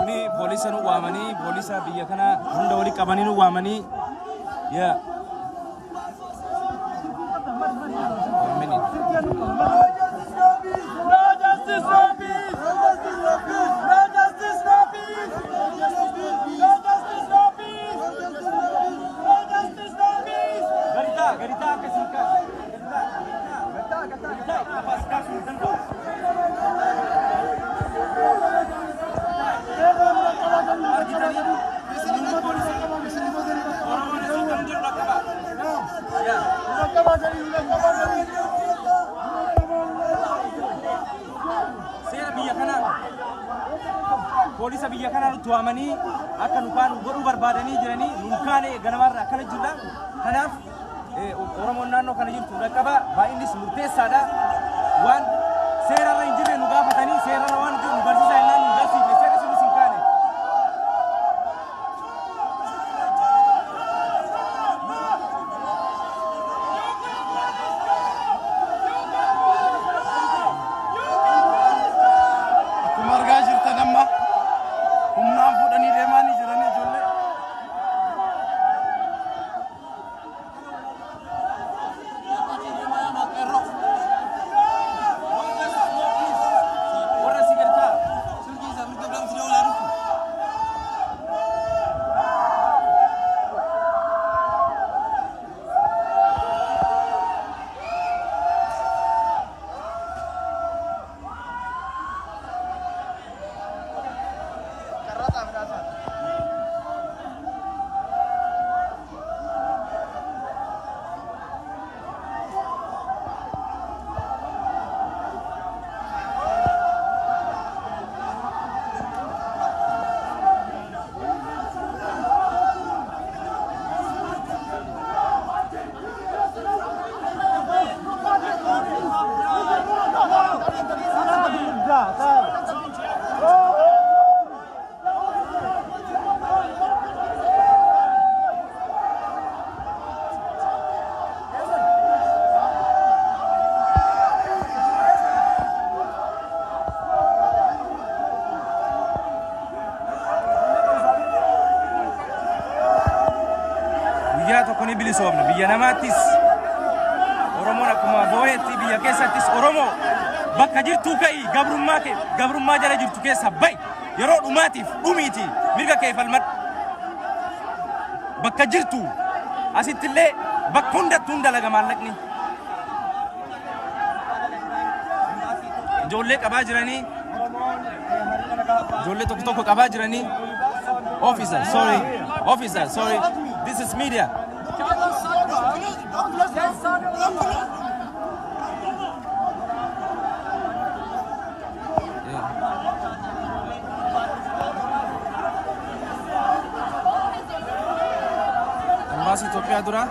kuni polisa nu waamanii polisa biyya kana hunda wali qabanii nu waamanii ya polisa biyya kana tuamanii akka nukaan godhu barbaadanii jiranii nunkaane ganamarra akkana jirra kanaaf oromoon naannoo kana jirtu dhaqqaba baay'innis murteessaadha waan seerarra hin jirre nu gaafatanii seerarra waan jiru nu barsiisaa innaan nu garsiifne seera sunis hin kaane akkuma argaa jirtan amma humnaan fuudhanii deemanii jiranii ijoollee tokkoni bilisoomna biyya namaattis oromoon akkuma booyetti biyya keessattis oromoo bakka jirtu ka'i gabrummaa jala jirtu keessa bay yeroo dhumaatiif dhumiiti mirga kee falmad bakka jirtu asittillee bakka hundattuu dalaga maallaqni ijoollee qabaa jiranii ijoollee tokko qabaa jiranii officer sorry this is media Embasi Ethiopia dura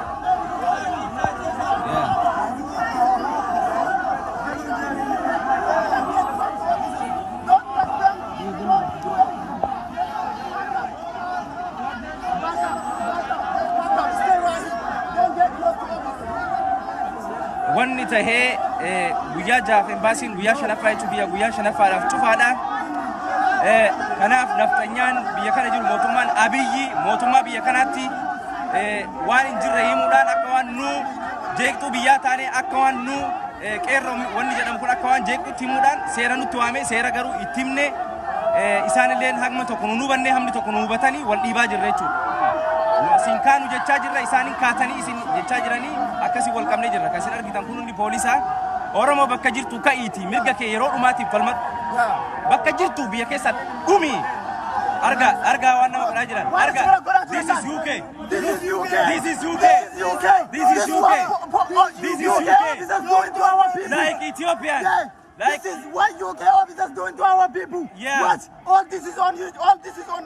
wanni tahee guyyaa jaaf embaasiin guyyaa shanaffaa jechuun biyya guyyaa shanaffaadhaaf cufaadha. Kanaaf naftanyaan biyya kana jiru mootummaan Abiyyi mootummaa biyya kanaatti waan hin jirre himuudhaan akka waan nu jeeqxuu biyyaa taane akka waan nu qeerroo wanni jedhamu kun akka waan jeeqxutti himuudhaan seera nutti waamee seera garuu itti himne isaanillee hamma tokko nu hubannee hamni tokko nu hubatanii wal dhiibaa jirra jechuudha. Isin kaanu jechaa jirra isaanin kaatanii isin jechaa jiranii akkasii wal qabnee jirra. Kan isin argitan kun hundi poolisaa Oromoo bakka jirtu ka'iiti mirga kee yeroo dhumaatiif falmadhu. Bakka jirtu biyya keessa dhumi. Arga waan nama godhaa jiran. Arga. This is UK. This is UK. This is UK. This is UK. This is UK. This is going to our people. Like Ethiopian. Like this is what UK officers doing to our people. Yeah. What? All this is on you. All this is on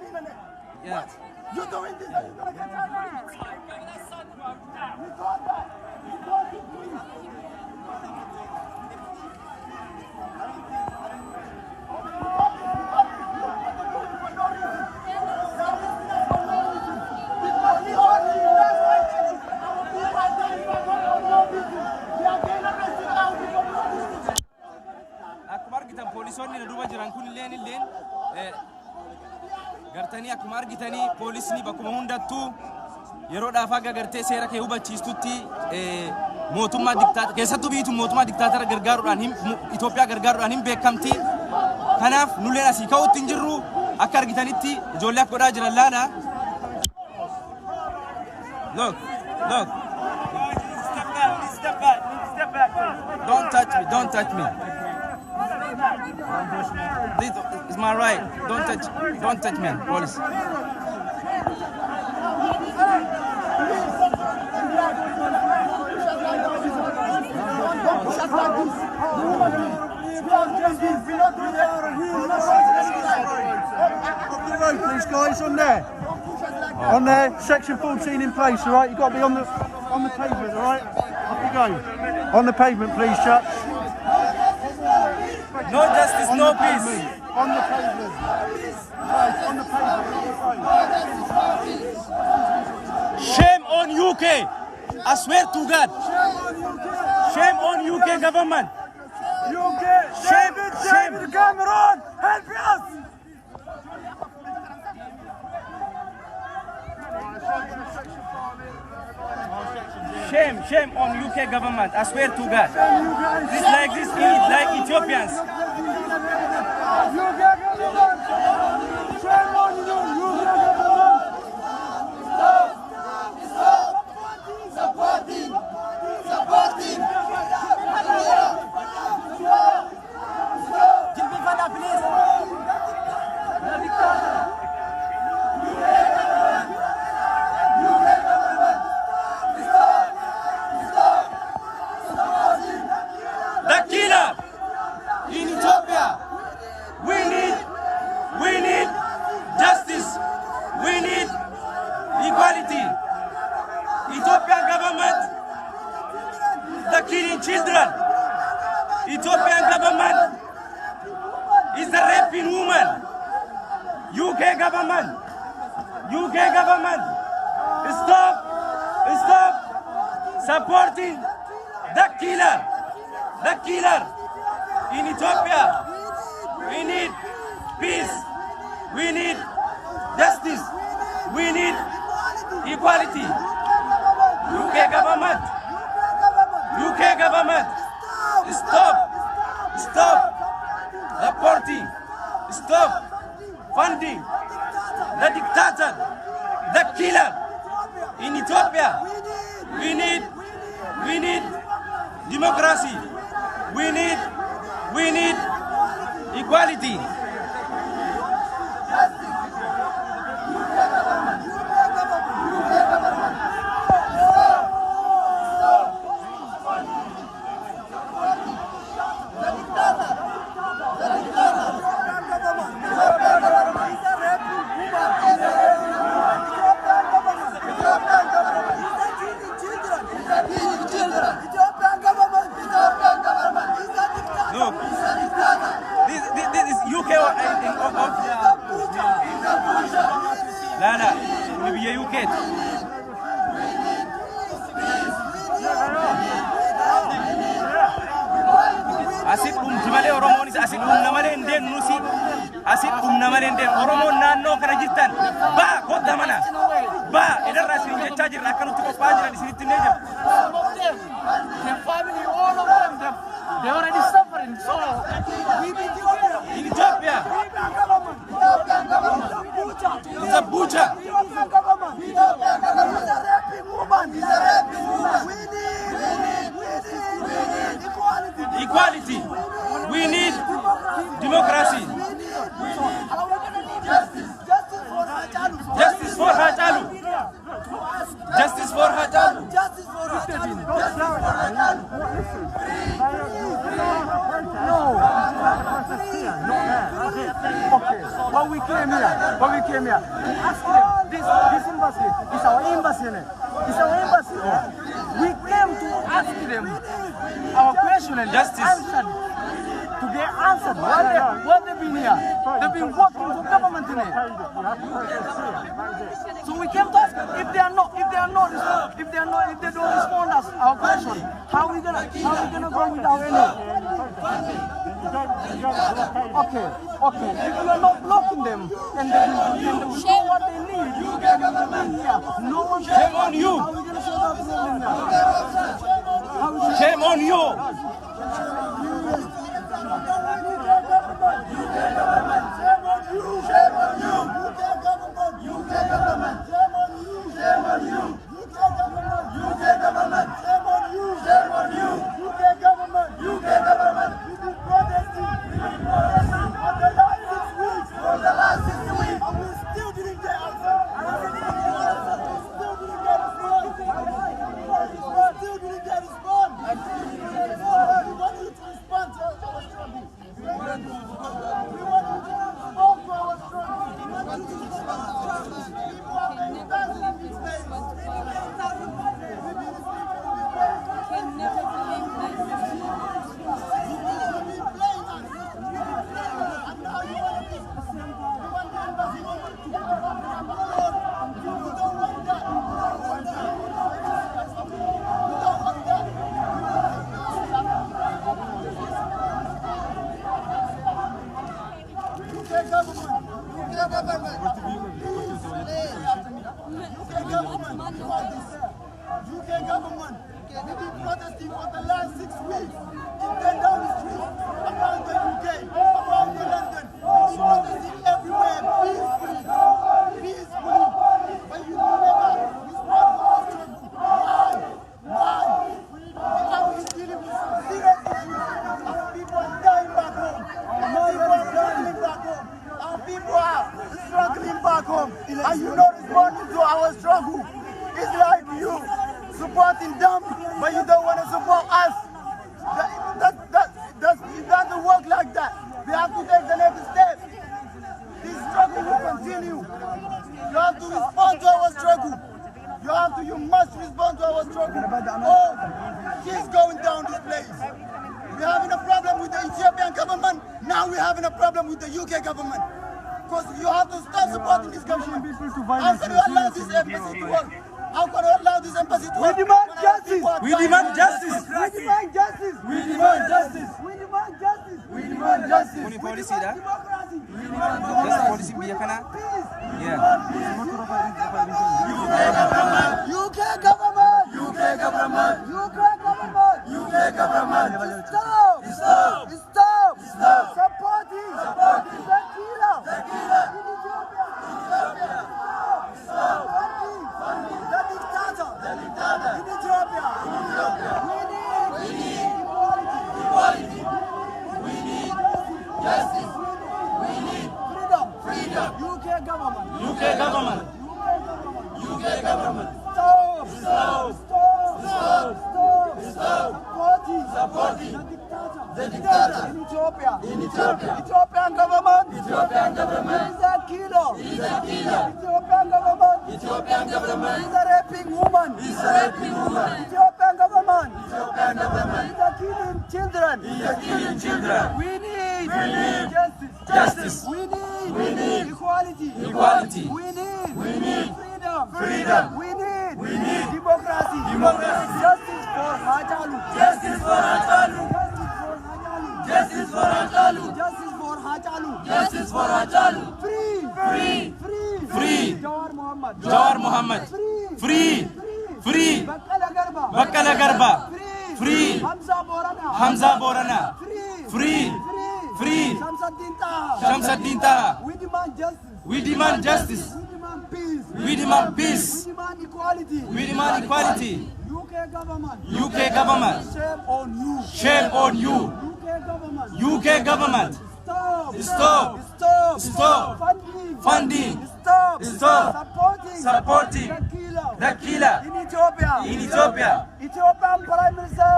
internet. Yeah. What? You're doing this. You're gonna get charged. We got that. We got it. Akkuma argitan poolisoonni na duuba jiran kun illeen gartanii akkuma argitanii poolisni bakkuma hundattuu yeroodhaaf haga gartee seera kee hubachiistutti mootummaa diktaatara keessattuu biyyitu mootummaa diktaatara gargaaruudhaan Itoophiyaa gargaaruudhaan hin beekamti. Kanaaf nulleen asii ka'uutti hin jirru akka argitanitti ijoollee akka godhaa jiran laala. Look. Step back. Don't touch me. This is my right. Don't touch me, police. Please, guys, on there. On there, section 14 in place, all right? You've got to be on the pavement, all right? Off you go. On the pavement, please, Chuck. No justice, no peace. On the pavement. Right, on the pavement. Shame on UK. I swear to God. Shame on UK government. UK, Shame. David Cameron, help us! Shame on UK government. I swear to God. This like this is like Ethiopians. UK government! Shame on you, UK government! Supporting. Give me father, please. The killer in Ethiopia. We need justice. We need equality. Ethiopian government, the killing children. Ethiopian government is the raping woman. UK government, stop supporting the killer in Ethiopia. We need peace. We need justice. We need equality. UK government, stop supporting, stop funding the dictator, the killer in Ethiopia. We need democracy. We need equality. Look, this is UK لا نبي UK. Asit malee Oromoonis asit malee indeen nusi asit malee indeen Oromoon naannoo kana jirtan baa kodda mana baa edarraa isin jechaa jirra akka nutti qophaa'aa jiran isinitti illee jira. Their family, all of them, they already suffering. So In Ethiopia, it's a butcher. Equality. We need democracy. Justice for Hachalu. Justice for Hachalu. Okay, when we came here, we asked them, this embassy is our embassy. It's our embassy. We came to ask them our question and Justice. answered. To get answered. Why they've been here? They've been working for government in it. So we came to ask if they don't respond us our question, how we gonna go without any? Okay. If you are not blocking them, and they will know what they need, you can here. No one. Shame on you. How are we going to solve that problem now? Shame on you. UK government, we've been protesting for the last 6 weeks. In 10 down the street, around the UK, around the London. We've been protesting everywhere, peacefully. But you never respond to our struggle. Why? Are we dealing with serious issues? Our people are dying back home. Our people are struggling back home. Our people are struggling back home. Are you not responding to our struggle? It's like you supporting them, but you don't want to support us. It doesn't work like that. We have to take the next step. This struggle will continue. You have to respond to our struggle. You must respond to our struggle. Oh, she's going down this place. We're having a problem with the Ethiopian government. Now we're having a problem with the UK government. Because you have to stop supporting this government. How can you allow this embassy to work? How can you allow this embassy to work? We demand justice. We demand justice. We demand justice. We demand justice. We demand justice. We demand justice. Kuni polisi da? Democracy. Yes, polisi biya kana? Yeah. UK government. UK government. UK government. UK government. Stop. Stop. Stop. Stop. Supporting. Supporting. The killer. The killer. In Ethiopia. Stop. The dictator. The dictator. In Ethiopia. We need equality. We need justice. We need freedom. UK government. UK government. UK government. Stop. Stop. Stop. Stop. Supporting the dictator in Ethiopia. Ethiopian government. Is a killer. Ethiopian government. Is a raping woman. Ethiopian government. Is a killing children. We need justice. We need equality. We need freedom. We need democracy. Justice for Hachalu. Justice for Hachalu. Justice for Hachalu. Justice for Hachalu. Free. Jawar Muhammad. Free. Bakkala Garba. Free. Hamza Borana. Free. Shamsuddin Taha. We demand justice. We demand peace. We demand equality. UK government. Shame on you. UK government. Stop. Funding. Stop. Supporting the killer In Ethiopia. Ethiopian Prime Minister.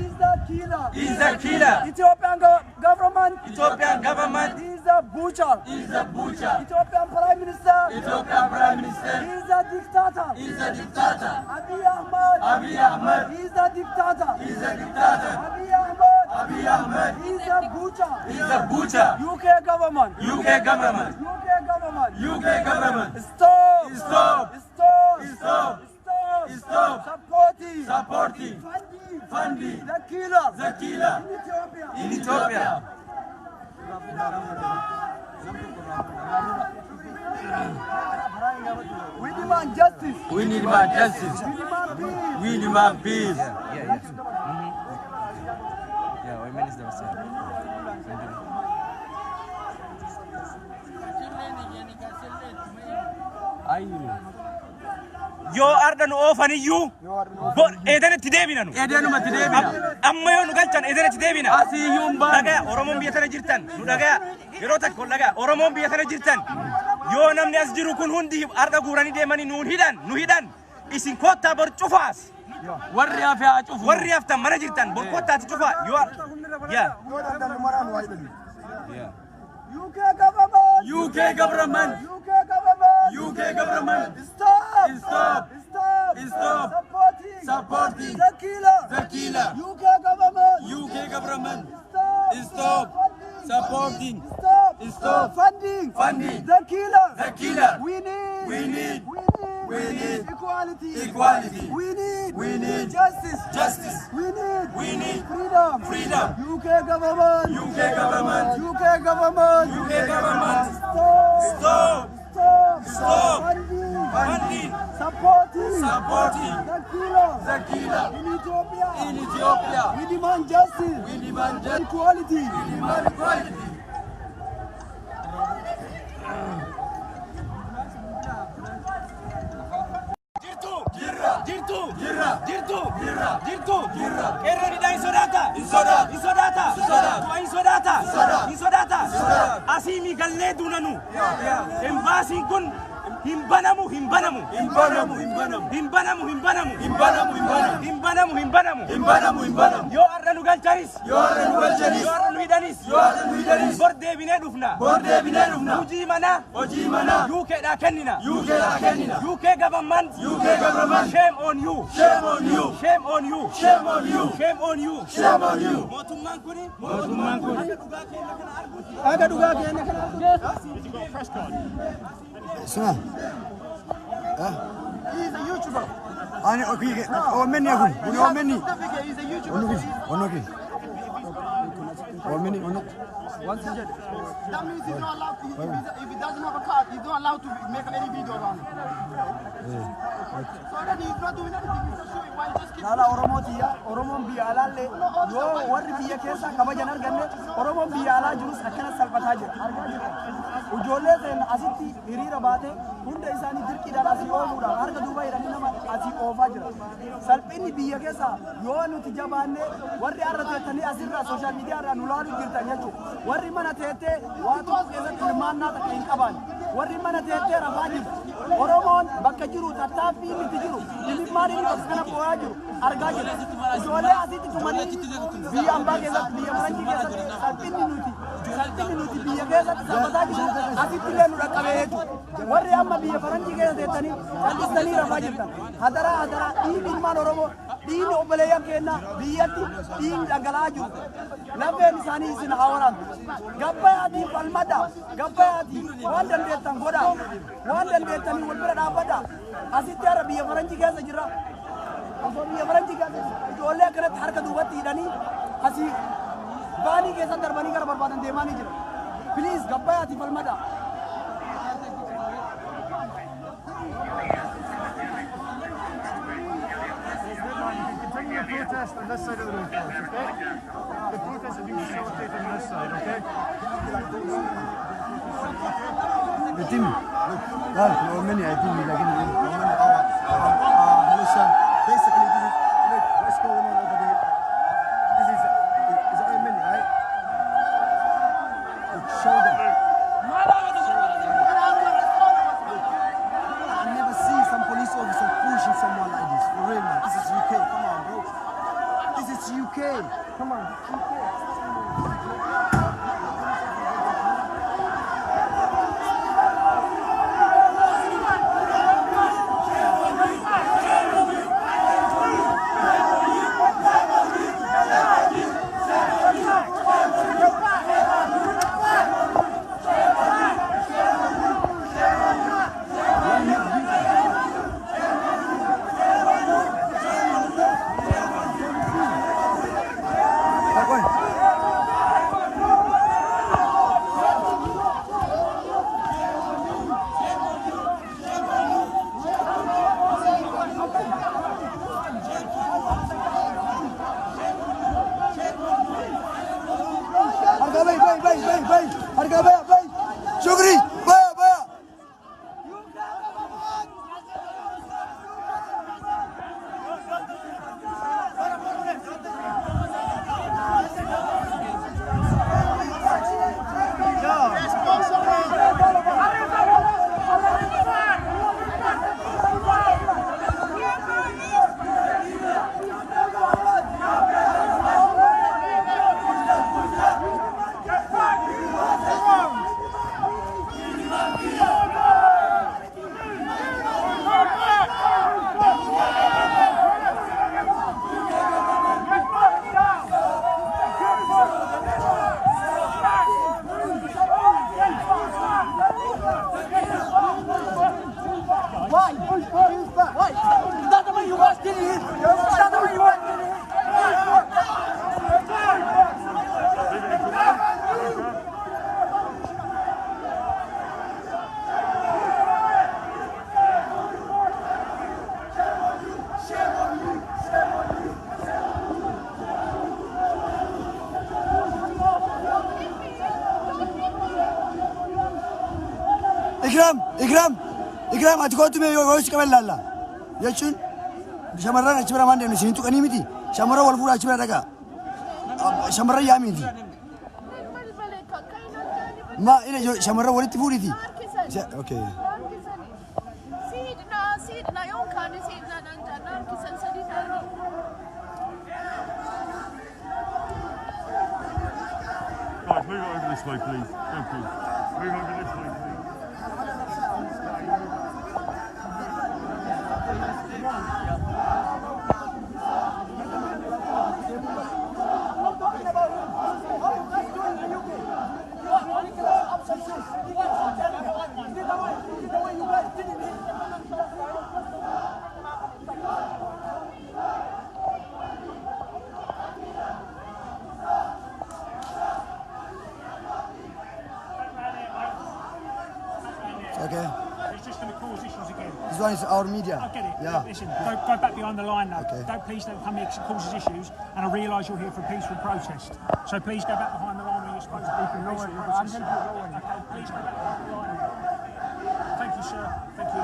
Is the killer. Ethiopian government. Is a butcher. Ethiopian Prime Minister. Is a dictator. Abiy Ahmed. Is a dictator. Abiy Ahmed. Is a butcher. UK government. Stop. Supporting. The killers. In Ethiopia. We demand justice. We need more justice. We demand peace. Yeah, what minister was saying. Yo ardan ofaniyu eden tidebina nu Edenuma tidebina. amma yo nu galchan eden tidebina Asiyum ban. daga oromon biyatana jirtan nu daga yero takko daga oromon biyatana jirtan yo namni as jiru kun hundi arda gurani demani nu hidan isin kotta bor chufas Warri afi achufu. warri afta mana jirtan bor kotta chufa yo ya UK government. UK government. UK government. UK government. Stop. Stop. Stop. Supporting The killer. killer. UK government. UK government. Stop. Stop. Supporting. Stop. Funding. The killer. We need equality. We need justice. We need freedom. UK government. Stop. Funding. Supporting the killer. In Ethiopia. We demand justice. Equality. Jirtu. Erro di dai insodata. Asimi galle dunanu. Embassy kun himbanamu. Yo arranu galcharis. Yo arranu hidanis. Borde bine dufna. Uji mana. UK da kennina. UK government. Shame on you. Motumman kuni. Aga duga kene kana. He's a YouTuber. Ani okay. Omeni akun. Omeni. He's a YouTuber. Onoki. Omeni. That means he's not allowed to, if he doesn't have a card, he's not allowed to make any video around it. So then he's not doing anything, he's just showing why he just keeps... Lala Oromon biya alalle yo warri biya keessa kabajan arganne Oromon biya ala jirus akkana salphataa jira argaa jira ujoollee seen asitti hiriira baate hunda isaanii dirqiidhaan asii oofuudhaan harka duuba hidhanii nama asii oofaa jira salphinni biyya keessa yoo nuti jabaanne warri arra teettanii asirraa sooshaal miidiyaa irraa nu laaluu jirtan jechuudha warri mana teettee waa tokko keessatti hirmaannaa takka hin qaban warri mana teettee rafaa jiru Oromoon bakka jiru tattaaffii miti jiru ilmaaniin bakka kana bu'aa jiru argaa jira ijoollee asitti tumanii biyya ambaa keessatti biyya faranjii keessatti salphinni nuti biyya keessatti salphataa jiru asitti illee nu dhaqqabee jechuudha warri amma biyya faranjii keessa teettanii cal'istanii rafaa jirtan hadaraa dhiigni ilmaan Oromoo dhiigni obboleeyyan keenya biyyatti dhiigni dhangala'aa jiru lafeen isaanii isin haa waraantu gabbayaatii falmadha gabbayaatii waan dandeettan godhaa waan dandeettanii wal bira dhaabbadha asitti har'a biyya faranjii keessa jirra osoo biyya faranjii keessa ijoollee akkanatti harka duubatti hidhanii asii baanii keessatti darbanii gara barbaadan deemaanii jira piliis gabbayaatii falmadha Protest on this side of the road, okay? The protest is being facilitated on this side, okay? The team. Many I think hello sir. Basically this is look what's going on over there. This is many, right? Show them. I never see some police officer pushing someone like this. For real, man. This is UK. Come on, bro. This is UK. Come on. UK. bay. Harga bay. Shukri, bay. Ikram, ati kootu mee yoo si qaban laalla. Jechuun shamarran achi bira maan deemne isin tuqanii miti. Shamarran wal fuudhaa achi bira dhagaa. Shamarran yaa miti. Ma ina shamarran walitti fuudhiti. Okay. Sidna yon kan sidna dan jalan kisan sadi sadi. Guys, move over this way, please. Thank you. Move over this way, please. Okay. It's just going to cause issues again. This one is our media. I get it. Yeah. Listen, go back behind the line now. Okay. Please don't come here because it causes issues. And I realise you're here for a peaceful protest. So please go back behind the line where you're supposed to be for peaceful protest. Okay, please go back behind the line. Thank you, sir. Thank you.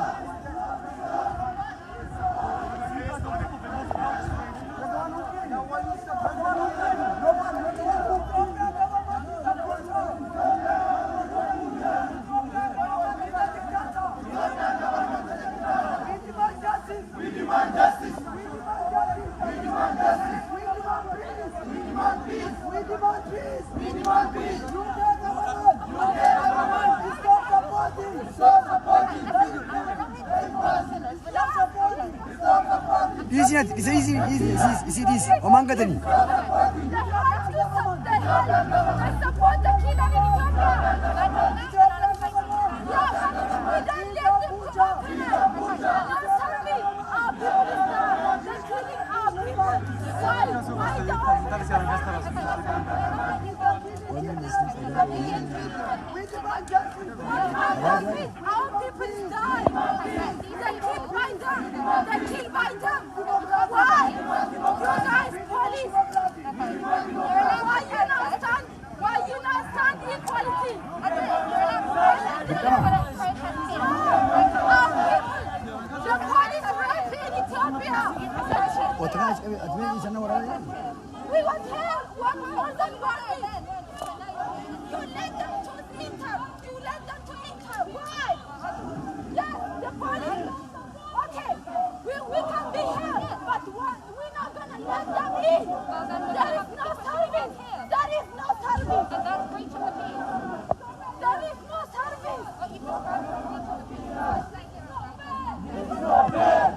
Easy this. Omanga tani. We want help. One more than one. You let them to enter. You let them to enter. Why? Yes, the police. Okay, we can be here, but we're not gonna let them in. There is no service. There is no service. And that's breaching the peace. There is no service.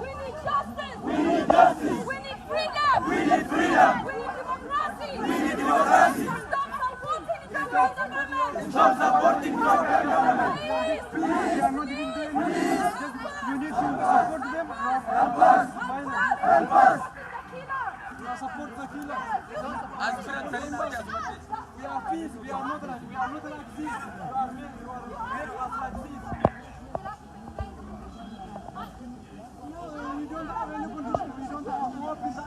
We need justice. We need justice. We need freedom. We need freedom. We need democracy. We need democracy. Stop supporting the government. Please. They are not even doing anything. You need to support them. Help us. Help us. Support the killer. We are peace. We are not like this. You are made us like this. We don't have any condition. We don't have more peace.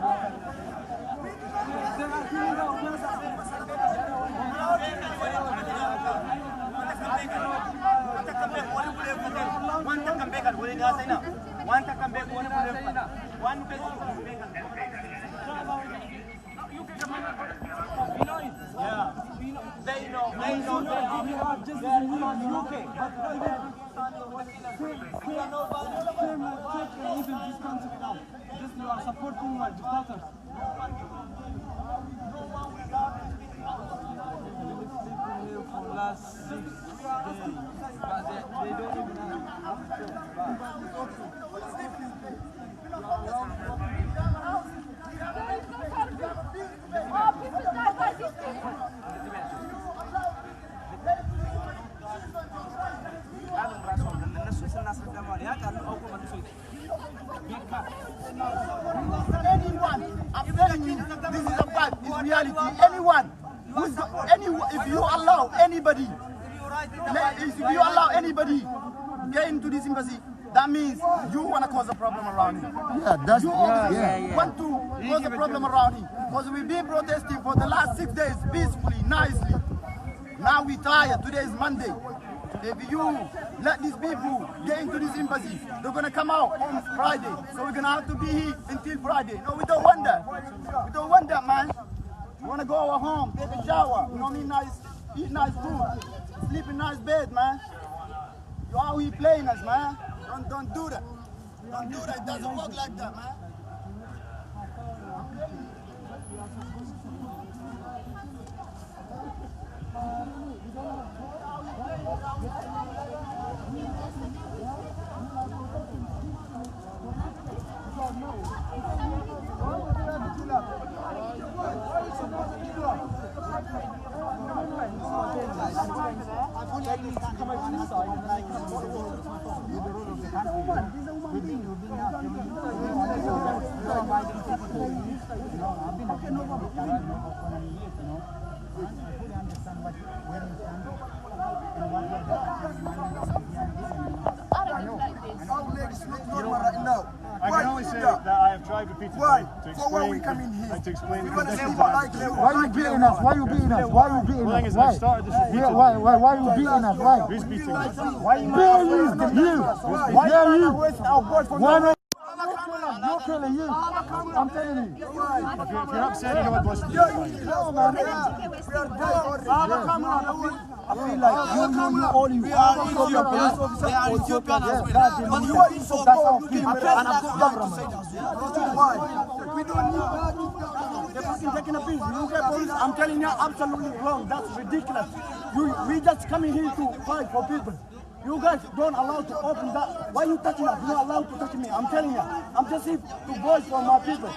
More For last 6 days, but they don't even have to Anyone, I'm telling you, this is a fact, it's reality. Anyone, if you allow anybody, get into this embassy, that means you want to cause a problem around here. Yeah, that's You want to cause a problem around here. Because we've been protesting for the last 6 days peacefully, nicely. Now we tired. Today is Monday. If you let these people get into this embassy, they're going to come out on Friday. So we're going to have to be here until Friday. No, we don't want that. We don't want that, man. We want to go home, take a shower, you know what I mean, eat nice food, sleep in nice bed, man. You out here playing us, man. Don't do that. Don't do that. It doesn't work like that, man. I can only say that I have tried repeatedly to explain the conditions. Why are you beating us? Why are you beating us? Why are you beating us? Why? Why are you beating us? Why? Who's beating us? Why you? Why are you? Why? You're killing you. I'm telling you. If you're upset, you know what Boston is. No, man. I feel like you all you are Ethiopian police officer. They are Ethiopian as well. But you are so bold looking, and I'm not to say that. Why? We don't need. They're fucking taking a piece. You get police. I'm telling you, absolutely wrong. That's ridiculous. We just coming here to fight for people. You guys don't allow to open that. Why are you touching us? You're not allowed to touch me. I'm telling you. I'm just here to voice for my people.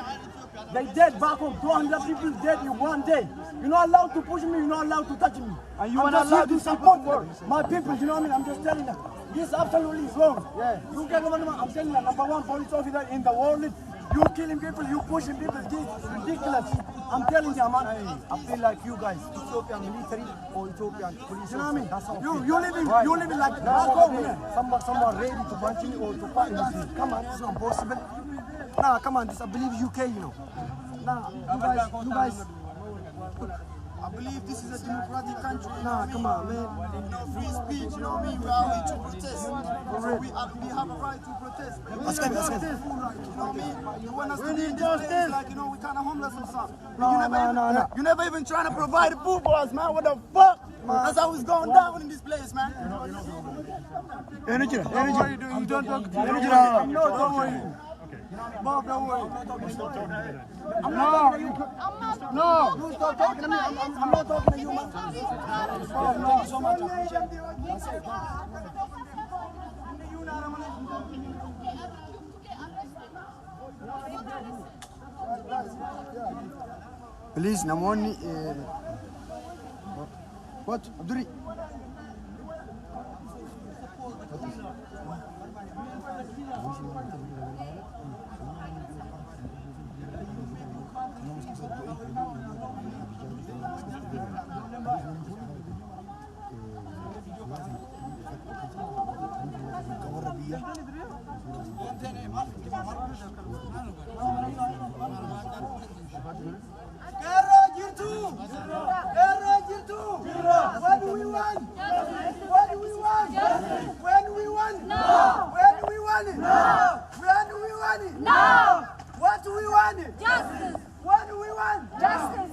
They dead back home. 200 people dead in one day. You're not allowed to push me. You're not allowed to touch me. And you are not allowed to support my people. You know what I mean? I'm just telling you. This absolutely is wrong. Yeah. You get I'm telling you, number one police officer in the world. You killing people. You pushing people. This is ridiculous. I'm telling you, man. I feel like you guys, Ethiopian military or Ethiopian police. You know what I mean? That's how you living like back home. Someone ready to punch me or to fight me. Come on, it's not possible. Nah, come on, this I believe UK, you know. Nah, you guys. I believe this is a democratic country. Nah, come on, man. You know, free speech, you know what I mean? We are here to protest. So we have a right to protest. Let's go. You know what I mean? You want us to be in this place like, you know, we kind of homeless or something. No. You never even trying to provide food for us, man. What the fuck? That's how it's going down in this place, man. Energy. You don't talk to Energy. No, don't worry. Bob, don't worry. I'm not talking to you. No. You stop talking to me. I'm not talking to you, man. Oh, thank you so much. I appreciate it. Please, Namoni. What? Abduri. What do we want? What do we want? When do we want? No. When do we want it? No. When do we want it? No. What do we want it? Justice. What do we want? Justice.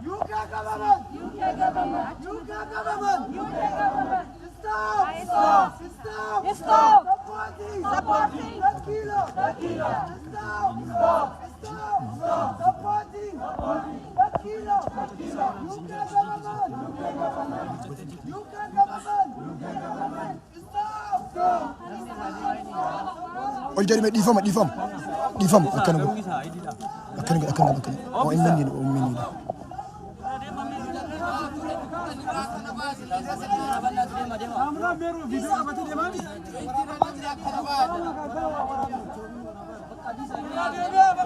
UK government. UK government. UK government. UK government. Stop. Stop. Stop. Stop. Supporting. Supporting. The killer. The killer. Stop. Stop. Stop supporting the killer. UK government. UK government. Stop. Oh, jadi di form. Akan. Oh, ini.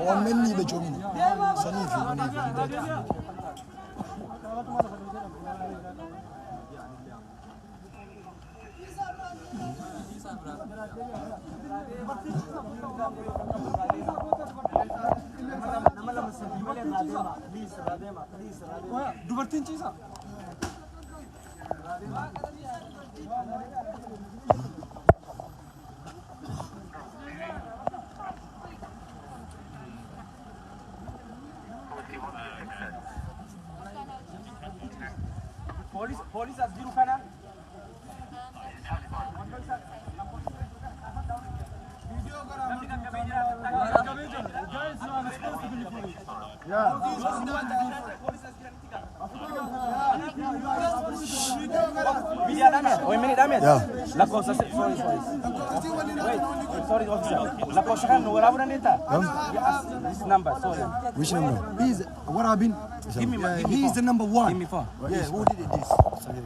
Oh, ini betul ini. Sanif. Dubartiin ciisa. Polis as jiru kana. La cosa sorry. Wait, sorry officer. La cosa kan wala wala nita. This number, sorry. Which number? He's what happened? Give me He's the number one. Give me phone. Yeah, who did it this? Sorry.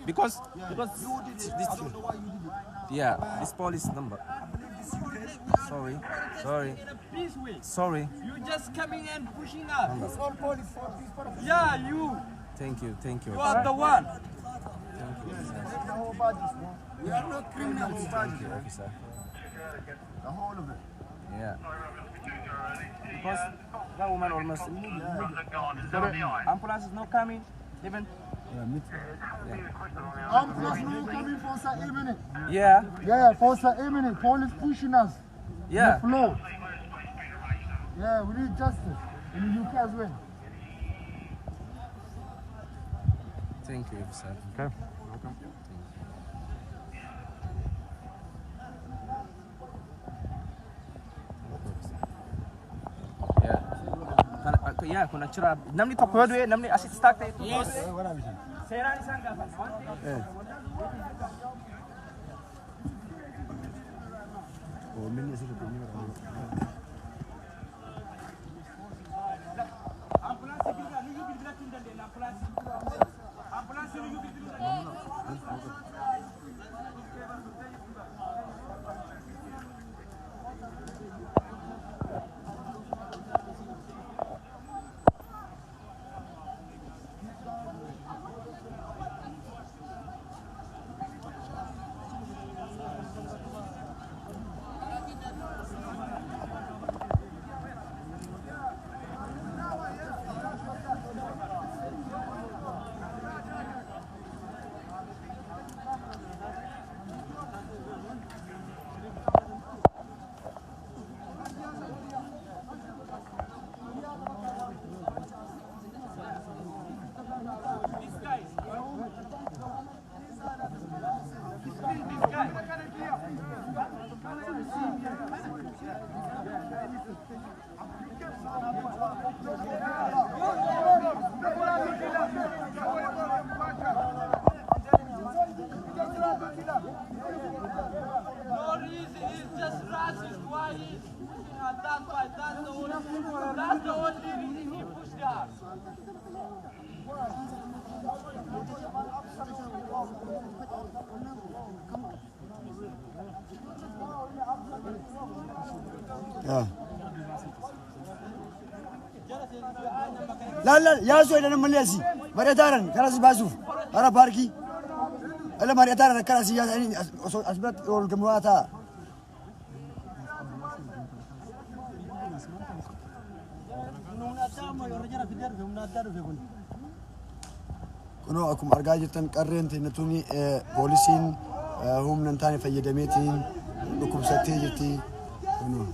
Because yeah, this police number. Sorry. You just coming and pushing us. It's all police. Yeah, you. Thank you. You are the one. We are not criminals. Officer. The whole of it. Yeah. Because that woman almost ambulance is not coming. Even Ambulance now coming for Sir Eminem. yeah. For Sir Eminem. Police pushing us. Yeah. Flow. Yeah, we need justice in the UK as well. Thank you, officer. Okay. Yeah, kuna chira namni tokko yodwe namni asit stack ta'e tokko seeraan isaan gaafatan waan ta'eef Oh, mimi sisi tunyo. ambulance bila ni bila tindande ambulance ni That's the only reason he pushed us. Yeah. La ya so idan Malaysia mariataran kana si basu ara parki ala mariataran kana si asbat ol gamwata kuno akum argaa jirtan qarreenti natuni poolisiin humnan taane fayyadameetiin dhukkubsattee jirti kuno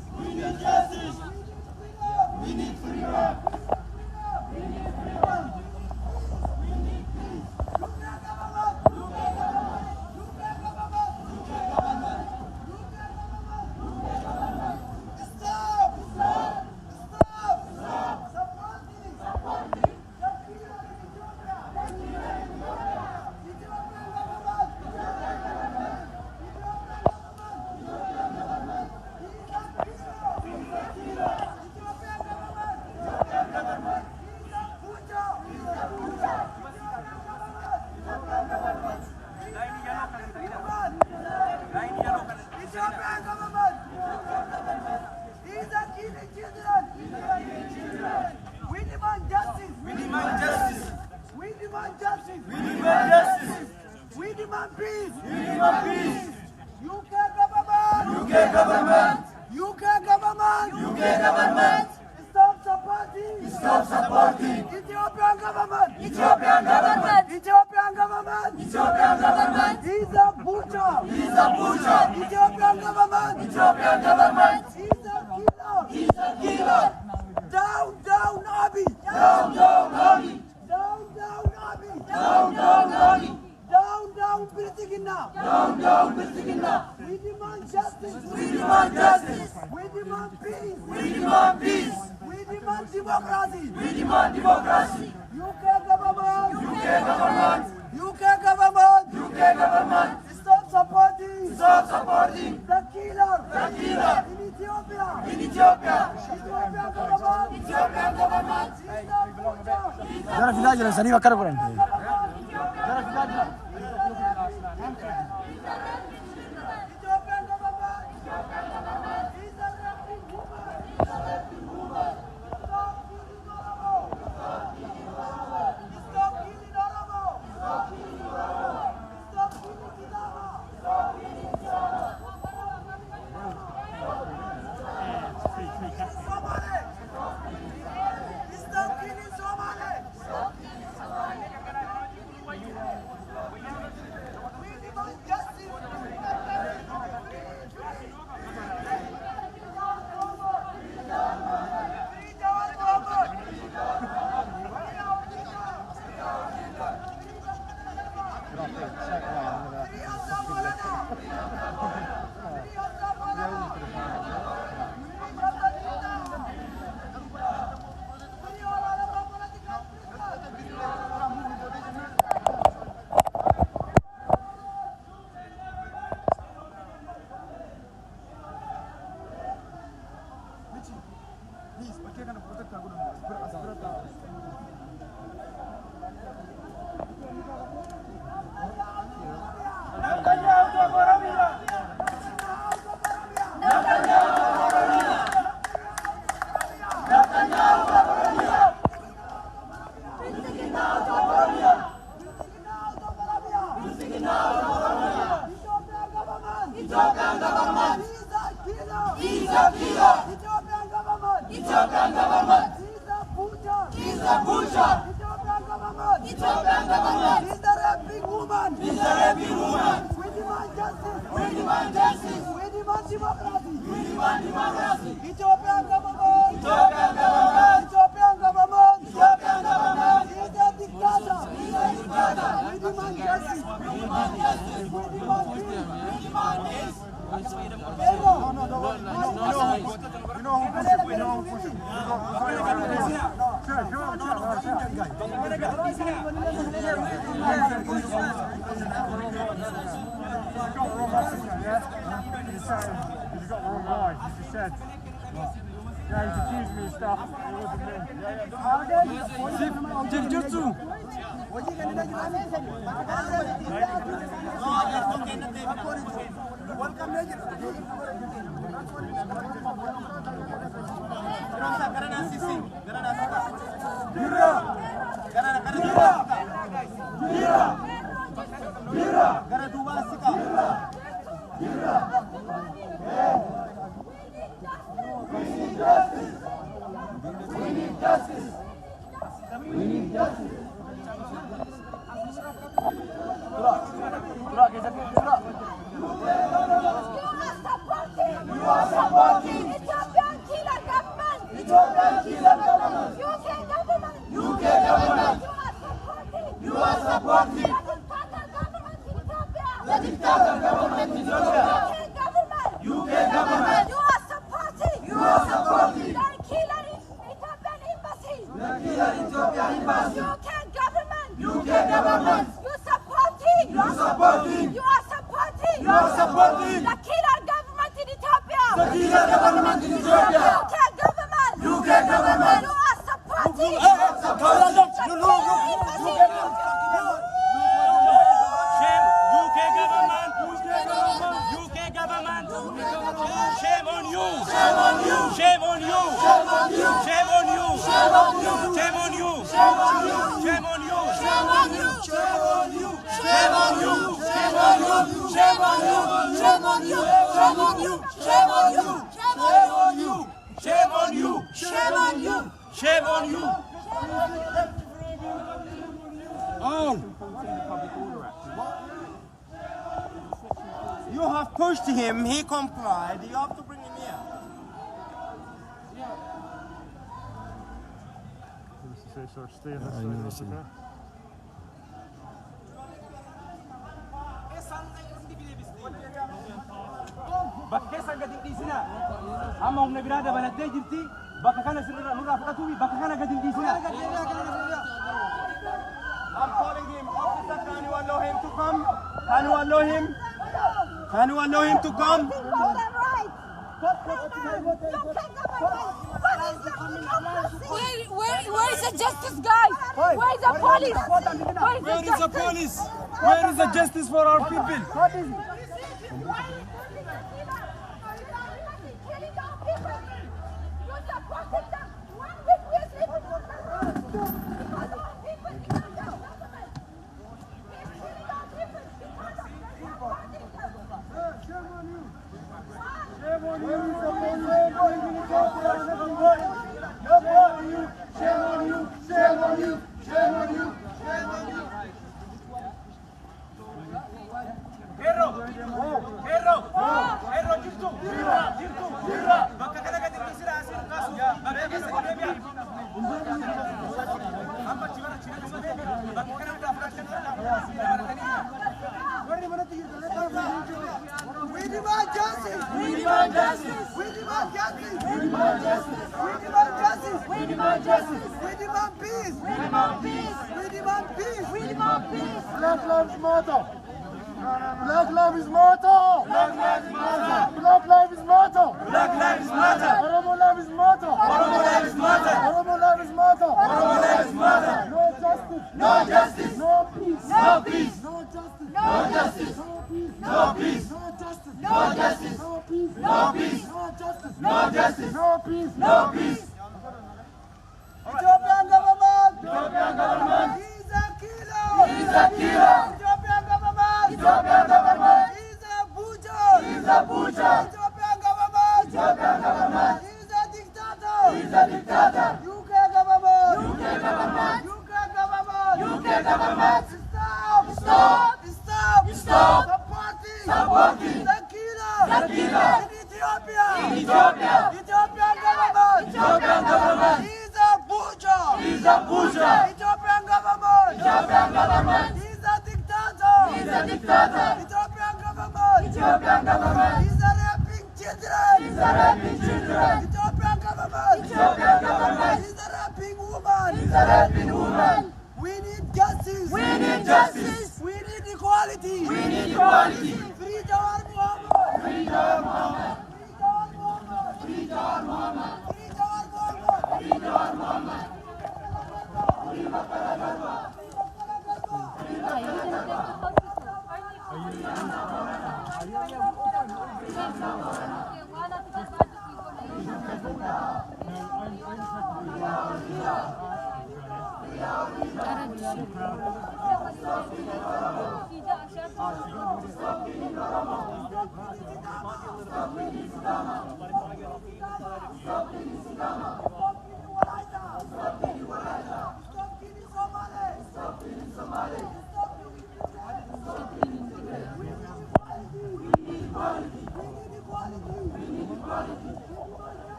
demand peace. We demand peace. UK government. UK government. UK government. UK government. Stop supporting. Stop supporting. Ethiopian government. Ethiopian government. Ethiopian government. Ethiopian government. He's a butcher. He's a butcher. Ethiopian government. Ethiopian government. He's a killer. He's a killer. Down, down, Abiy. Down, down, Abiy. Down, down, Abiy. Down, down, Abiy. Down, down, Bilsigina. Down, down, Bilsigina. We demand justice. We demand justice. We demand peace. We demand peace. We demand democracy. We demand democracy. UK government. UK government. UK government. UK government. Stop supporting. Stop supporting. The killer. The killer. In Ethiopia. In Ethiopia. Ethiopian government. Ethiopian government. Jara fidaa jiran sanii bakka bulan. Jara fidaa jiran. Ethiopian government. He's a raping woman. He's a raping woman. Stop killing Oromo. Stop killing Oromo. Stop killing Oromo. Stop killing Sidama. Stop killing Sidama. Somali. Stop killing Somali. We demand justice. Ethiopian government. He's a butcher. He's a butcher. Ethiopian government. Ethiopian government. He's a raping woman. He's a raping woman. We demand justice. We demand justice. We demand democracy. We demand democracy. Ethiopian government. Ethiopian government. Ethiopian government. Ethiopian government. He's a dictator. He's a dictator. We demand justice. We demand justice. We demand peace. We demand peace. Yeah, he's accused me of stuff. It wasn't me. Jiu-jitsu. We need justice. We need justice. You are supporting Ethiopian killer government. Ethiopian killer government. UK government. UK government. You are supporting the dictator government in Ethiopia. UK government. You are supporting. You are supporting the killer Ethiopian embassy. The killer Ethiopian embassy. UK government. UK government. You supporting. You are supporting. You are supporting. You are supporting the killer government in Ethiopia. The killer government in Ethiopia. UK government. UK government. You are supporting. Shame on you! Shame on you! Shame on you! Shame on you! Shame on you! Shame on you! Shame on you! Shame on you! Shame on you! Shame on you! Shame on you! Shame on you! Shame on you! Shame on you! Shame on you! Shame on you! Shame on you! Shame on you! Shame on you! Shame on you! All. You have pushed him, he complied, you have to bring him here. Bakka keessa gadi dhiisina. Amma humna biraa dabalattee jirti. Bakka kana sirraa nurraa fudhatuufi bakka kana gadi dhiisina. I'm calling him. Officer, can you allow him to come? Can you allow him? Can you allow him to come? Where is the justice, guys? Where is the police? Where is the police? Where is the justice for our people? We demand justice! We demand justice! We demand justice! We demand justice! We demand justice! We demand justice! We demand peace! We demand peace! We demand peace! We demand peace! Black Lives Matter! Black Lives Matter! Black Lives Matter! Black Lives Matter! Black Lives Matter! Oromo Lives Matter! Oromo Lives Matter! Oromo Lives Matter! Oromo Lives Matter! No justice! No justice! No peace! No peace! No justice! No justice! No peace! No peace! No justice! No justice! No peace! No peace! No justice! No justice! No peace! No peace! Ethiopian government! Ethiopian government! He's a killer! He's a killer! Ethiopian government! Ethiopian government! He's a butcher! He's a butcher! Ethiopian government! Ethiopian government! He's a dictator! He's a dictator! UK government! UK government! UK government! UK government! Stop! Stop! Stop! Stop! Supporting! Supporting! The killer! The killer! In Ethiopia! In Ethiopia! Ethiopian government! Ethiopian government! He's a butcher! He's a butcher! Ethiopian government! Ethiopian government! He's a dictator! He's a dictator! Ethiopian government! Ethiopian government! He's a raping children! He's a raping children! Ethiopian government! Ethiopian government! He's a raping woman! He's a raping woman! We need justice! We need justice! We need equality! We need equality! Free Jawar Muhammad! Free Jawar Muhammad! Free Jawar Muhammad! Free Jawar Muhammad! Free Jawar Muhammad! Free Jawar Muhammad!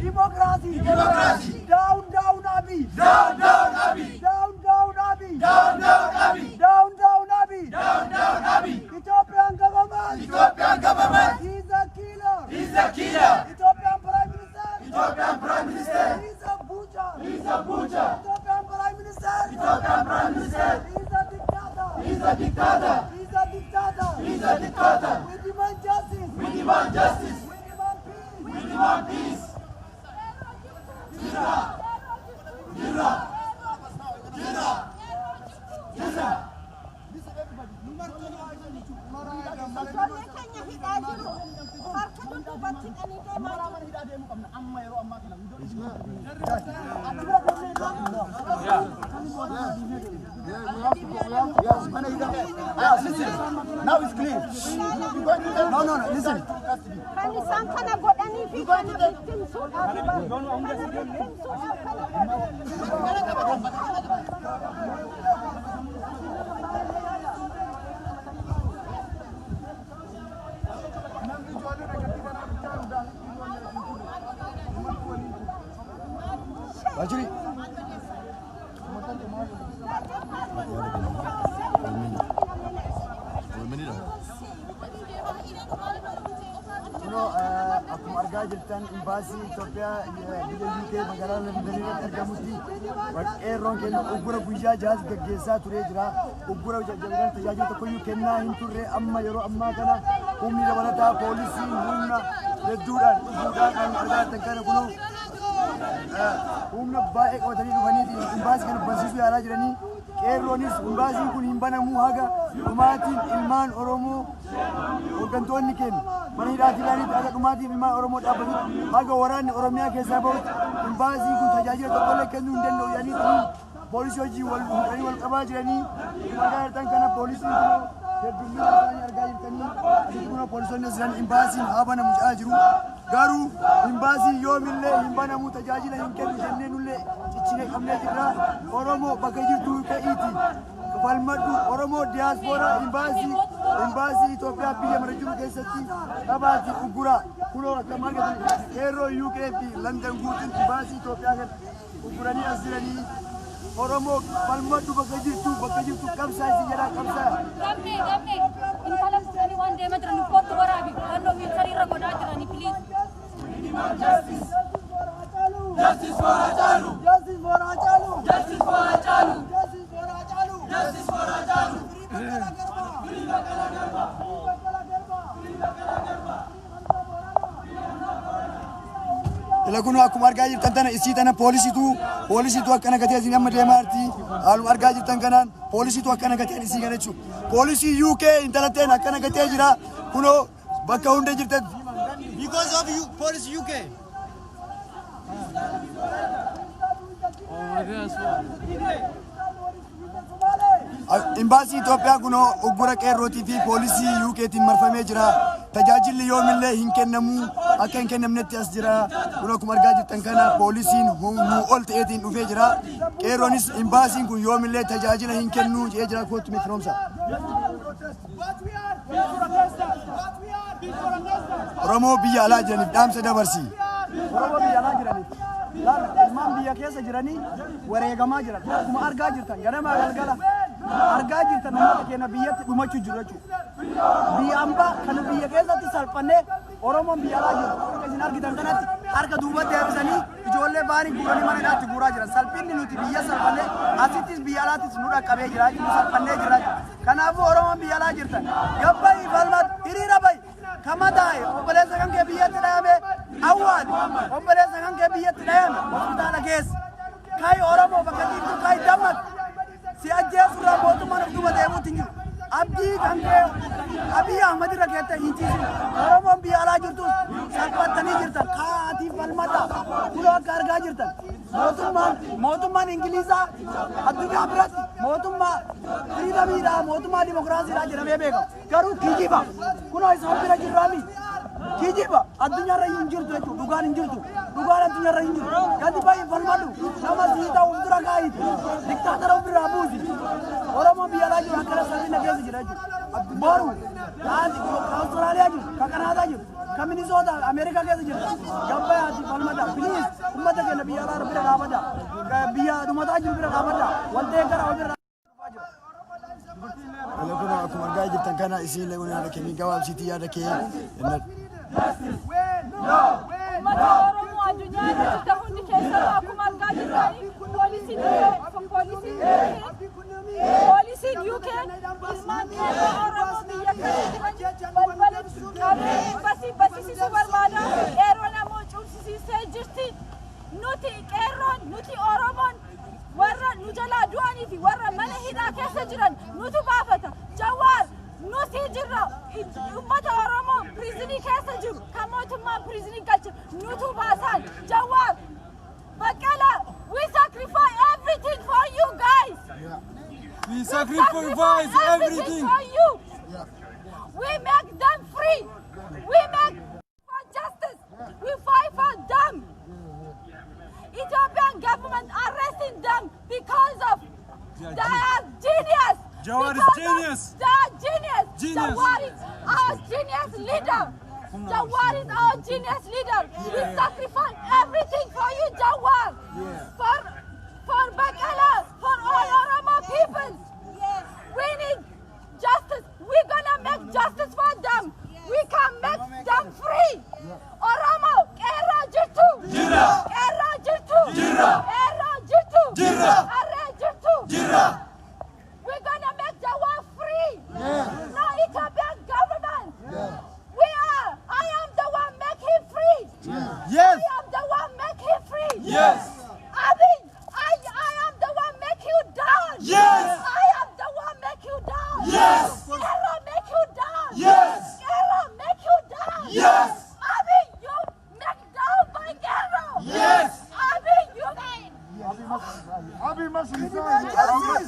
Democracy! Democracy! Down, down, Abiy! Down, down, Abiy! Down, down, Abiy! Down, down, Abiy! Down, down, Abiy! Down, down, Abiy! Ethiopian government! Ethiopian government! He's a killer! He's a killer! Ethiopian Prime Minister! Ethiopian Prime Minister! He's a butcher! He's a butcher! Ethiopian Prime Minister! Ethiopian Prime Minister! He's a dictator! He's a dictator! He's a dictator! He's a dictator! We demand justice! We demand justice! We demand peace! We demand peace! Now it's clean. No, listen. Actually, akkuma argaa jirtan imbaasii Itoophiyaa biyya UK magaalaa Londoniitti argamutti qeerroon keenya uggura guyyaa jahaas gaggeessaa turee jira. Uggura jajjabeedhaan tajaajila tokkoyyuu kennaa hin turre amma yeroo ammaa kana humni dabalataa poolisiin humna hedduudhaan dhufuudhaan kan argaa jirtan kana kunoo humna baay'ee qabatanii dhufanii imbaasii kana bansiisuu yaalaa jiranii. Qeerroonis imbaasiin kun hin banamuu haga dhumaatiin ilmaan Oromoo hooggantoonni keenya mana hidhaatii ilaaniitti haga dhumaatiin ilmaan Oromoo dhaabbatutti haga waraanni Oromiyaa keessaa bahutti imbaasiin kun tajaajila tokkollee kennuu hin danda'u jedhanii poolisii hojii wal qabaa jiranii magaalaa jirtan kana poolisiin kun heddummaa isaanii argaa jirtanii kun poolisoonni jiran imbaasiin haa banamu jedhaa jiru. Garuu imbaasiin yoomillee hin banamu tajaajila hin kennu jennee nullee ciccine qabnee jirra. Oromoo bakka jirtu ka'iiti falmadhu Oromoo diyaaspooraa imbaasii Itoophiyaa biyya mara jiru keessatti qabaati uggura kunoo akka margatan qeerroo UK fi London guutuun imbaasii Itoophiyaa kan ugguranii as jiranii. Oromoo falmadhu bakka jirtu qabsaa isin jedhaa qabsaa. Gammee intala fuudhanii waan deemaa jiran kootu waraabi fannoo wiilcharii godhaa jiranii please. Justice for Hachalu! Justice for Hachalu! Justice for Hachalu! Justice for Hachalu! Justice for Hachalu! Ila kuno akkuma argaa jirtan tana isii tana poolisiitu akkana gatee isin amma deemaa jirti. Haaluma argaa jirtan kanaan poolisiitu akkana gatee isii kana jechuudha. Poolisii UK intalatteen akkana gatee jira. Kuno bakka hunda jirtan. Because of you, police UK. Imbaasii Itoophiyaa kunoo uggura qeerrootii fi poolisii UKtiin marfamee jira. Tajaajilli yoomillee hin kennamu akka hin kennamnetti as jira. Kunoo akkuma argaa jirtan kana poolisiin nuu ol ta'eetiin dhufee jira. Qeerroonis imbaasiin kun yoomillee tajaajila hin kennu jedhee jira kootu mitinoomsa. Oromoo biyya alaa jiraniif dhaamsa dabarsi. Oromoo biyya alaa jiraniif ilmaan biyya keessa jiranii wareegamaa jiran akkuma argaa jirtan ganamaa galgala argaa jirtan namoota keenya biyyatti dhumachuu jiru jechuudha. Biyya ambaa kan biyya keessatti salphannee Oromoon biyya alaa jiru akka isin argitan kanatti harka duubatti deebisanii ijoollee baanii guuranii mana hidhaatti guuraa jiran. Salphinni nuti biyya salphannee asittis biyya alaattis nu dhaqqabee jira jechuudha salphannee jira. Kanaafuu Oromoon biyya alaa jirtan gabbaa'ii falmat hiriira ba'i. Kamadaa'e obboleessa kan kee biyyatti dhayame awwaali obboleessa kan kee biyyatti dhayame hospitaala keessa kaayi Oromoo bakka jirtu kaayi dammaqi si ajjeesurraa mootummaan of duuba deemuutti hin jiru. Abdii kan kee Abiy Ahmed irra keetta hin ciisin Oromoon biyya alaa jirtus salphattanii jirtan kaatii falmata kunoo akka argaa jirtan mootummaan Ingiliizaa addunyaa biratti mootummaa firiidamiidha mootummaa dimokiraasiidha jedhamee beekama. Garuu kijiba kunoo isa bira jirraami kijiba addunyaarra hin jirtu jechuudha dhugaan hin jirtu dhugaan addunyaarra hin jirtu gadi baay'ee falmadhu nama siitaa of dura kaayiti diktaatara of biraa buusi Oromoo biyya alaa jiru akkana salphina keessa jira jechuudha boru Awustiraaliyaa jiru ka Kanaadaa jiru ka Minisoota Ameerikaa keessa jiru gabbayaati falmata piliis ummata keenya biyya alaa bira dhaabata biyya dhumataa jiru bira dhaabata waltee gara of bira Kalau aku marga jirtan kana isin le una ke mi gawab siti ya ke Ummata Oromoo addunyaa irratti hundi keessaa akkuma argaa jirtanii poolisiin UK ilmaan Oromoo biyya kana jiran balbala qabee basisiisuu barbaada. Yeroo namoo cumsisiisee jirti nuti Nusi jirra. Ummata Oromoo prisonii keessa jiru. Kan mootummaan prisonii galchu nutu baasan. Jawaab. Baqqala, we sacrifice everything for you guys. We sacrifice everything for you. We make them free. We make for justice. We fight for them. Ethiopian government arresting them because of they are genius. Jawar is genius. They are genius. Jawar is our genius leader. Jawar is our genius leader. We sacrifice everything for you, Jawar. For Baqqala, for all Oromo people. We need justice. We're gonna make justice for them. We can make them free. Oromo, Era Jitu. Jira. Era Jitu. Jira. Era Jitu. Jira. Era Jitu. Jira. We're gonna make Jawar free. No Ethiopian government. I am the one make him free. Yes. I am the one make him free. Yes. Abi, I am the one make you down. Yes. I am the one make you down. Yes. Error make you down. Yes. Error make you down. Yes. Abi, you make down by Error. Yes. Abi, you Abi must resign.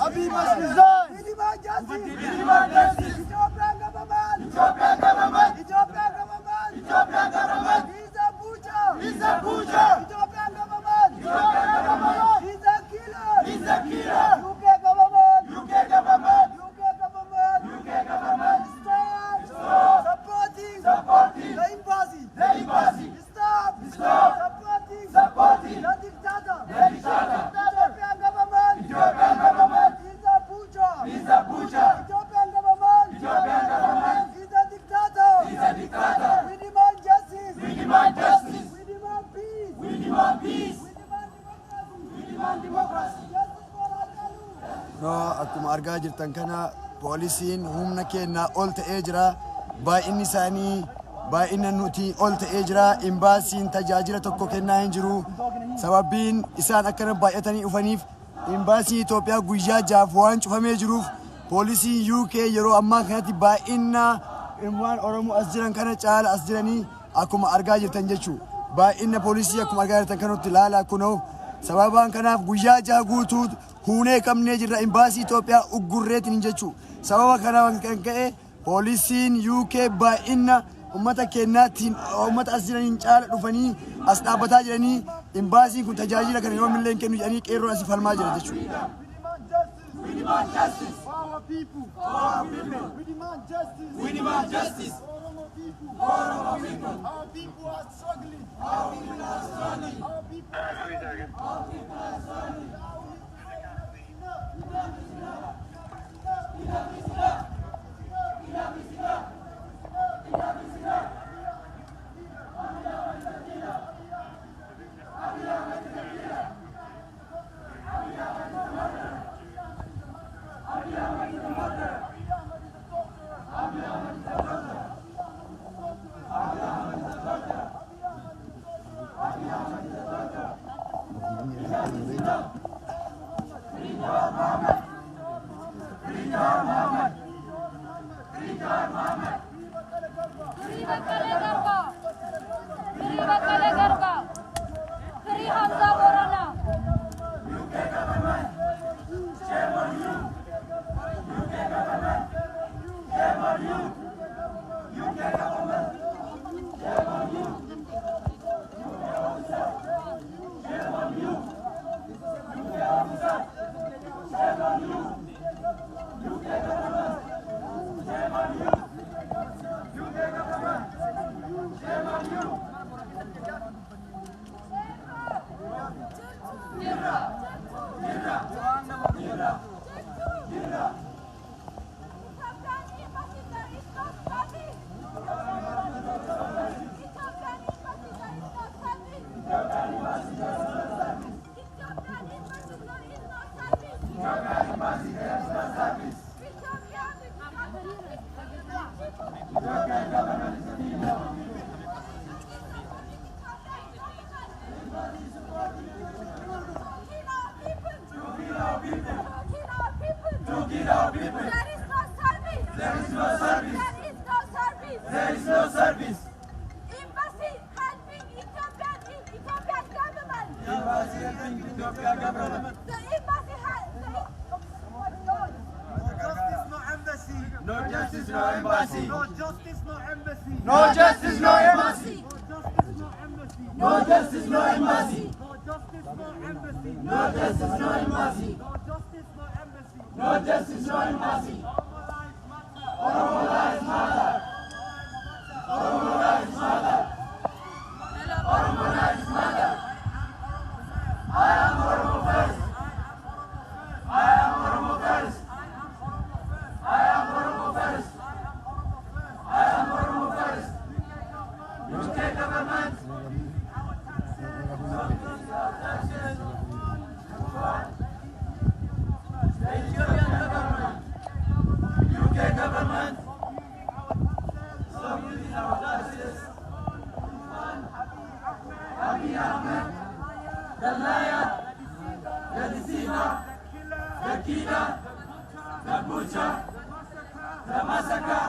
Abi must resign. We demand justice. We demand justice. Ethiopian government. Ethiopian government. Ethiopian government. Ethiopian government. He's a butcher. He's a butcher. Ethiopian government. Ethiopian government. He's a killer. He's a killer. UK government. UK government. UK government. UK government. Stop supporting the embassy. The embassy. Stop supporting the dictator. Ethiopian government. Ethiopian government. He's a butcher. He's a butcher. Ethiopian government. Ethiopian government. He's a dictator. He's a dictator. We demand justice. We demand justice. We demand peace. We demand peace. We demand democracy. We demand democracy. Justice for Al-Qalu. No, akkuma argaa jirtan kana poolisiin humna keenyaa ol ta'ee jira. Baay'inni isaanii baay'ina nuti ol ta'ee jira. Imbaasiin tajaajila tokko kennaa hin jiru. Sababiin isaan akkana baay'atanii dhufaniif imbaasiin Itoophiyaa guyyaa 6 waan cufamee jiruuf poolisiin UK yeroo ammaa kanatti baay'ina ilmaan Oromoo as jiran kana caala as jiranii akkuma argaa jirtan jechuudha. Baay'ina poolisii akkuma argaa jirtan kanatti ilaala kunoo sababaan kanaaf guyyaa 6 guutuu huunee qabnee jirra imbaasii Itoophiyaa uggurreetiin jechuudha. Sababa kanaan kan ka'e poolisiin UK baay'ina ummata keenyaatiin ummata as jiraniin caala dhufanii as dhaabbataa jiranii imbaasiin kun tajaajila kana yoo milleen kennu jedhanii qeerroon asii falmaa jira jechuudha. We demand justice. For our people. For our people. We demand justice. We demand justice. For Oromo people. For our people. Our people are struggling. Our people are struggling. Our people are struggling. Our people are struggling. service. Embassy helping Ethiopian government. Embassy helping Ethiopian government. The embassy has. No justice, no embassy. No justice, no embassy. No justice, no embassy. No justice, no embassy. No justice, no embassy. No justice, no embassy. No justice, no embassy. No justice, no embassy. Oromo lives matter. Oromo lives matter. Oromo lives matter. I am Oromo first. I am Oromo first. I am Oromo first. I am Oromo first. UK government. Ethiopian government. UK government. Stop using our justice. Abiy Ahmed. The liar. The deceiver. The killer. The butcher. The massacre.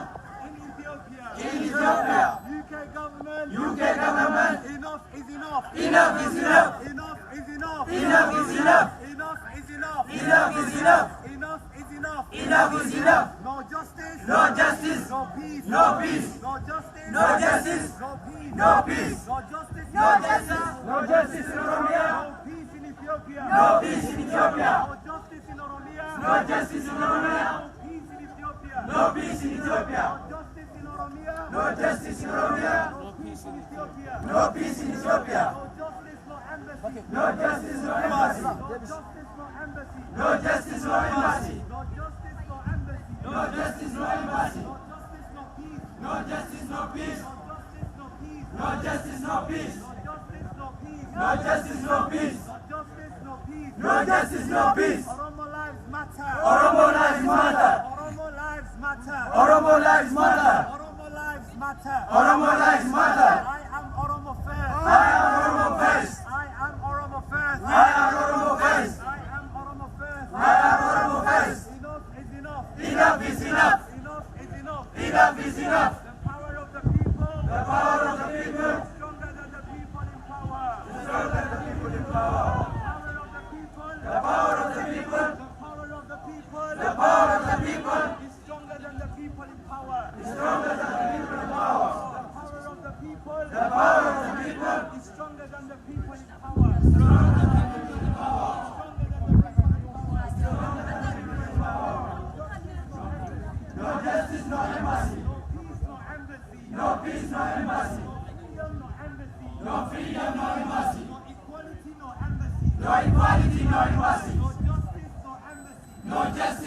In Ethiopia. UK government. UK government. Enough is enough. Enough is enough. Enough is enough. Enough is enough. Enough is enough. Enough is enough. Enough is enough. Enough is enough. No justice. No justice. No peace. No peace. No justice. No justice. No peace. No peace. No justice. No justice. No justice in Oromia. No peace in Ethiopia. No peace in Ethiopia. No justice in Oromia. No justice in Oromia. No peace in Ethiopia. No peace in Ethiopia. No justice in Oromia. No justice in Oromia. No peace in Ethiopia. No peace in Ethiopia. No justice, no embassy. No justice, no embassy. No justice, no embassy. No justice, no embassy. No justice, no embassy. No justice, no embassy. No justice, no peace. No justice, no peace. No justice, no No justice, no peace. peace. Oromo lives matter. Oromo lives matter. Oromo lives matter. Oromo lives matter. Oromo lives matter. Oromo lives matter. I am Oromo first. I am Oromo first. I am Oromo first. I am Oromo first. I am Oromo first. I am Oromo first. Enough is enough. Enough is enough. Enough is enough. Enough is enough. The power of the people. The power of the people. Is stronger than the people in power. Stronger than the people in power. The power of the people. The power of the people. The power of the people. The power of the people. Is stronger than the people in power. Stronger than the people in power. The power of the people. The power of the people. Is stronger than the people in power. Stronger than the people in power. No justice, no embassy. No peace, no embassy. No freedom, no embassy. No equality, no embassy. No equality, no embassy. No justice, no embassy. No justice,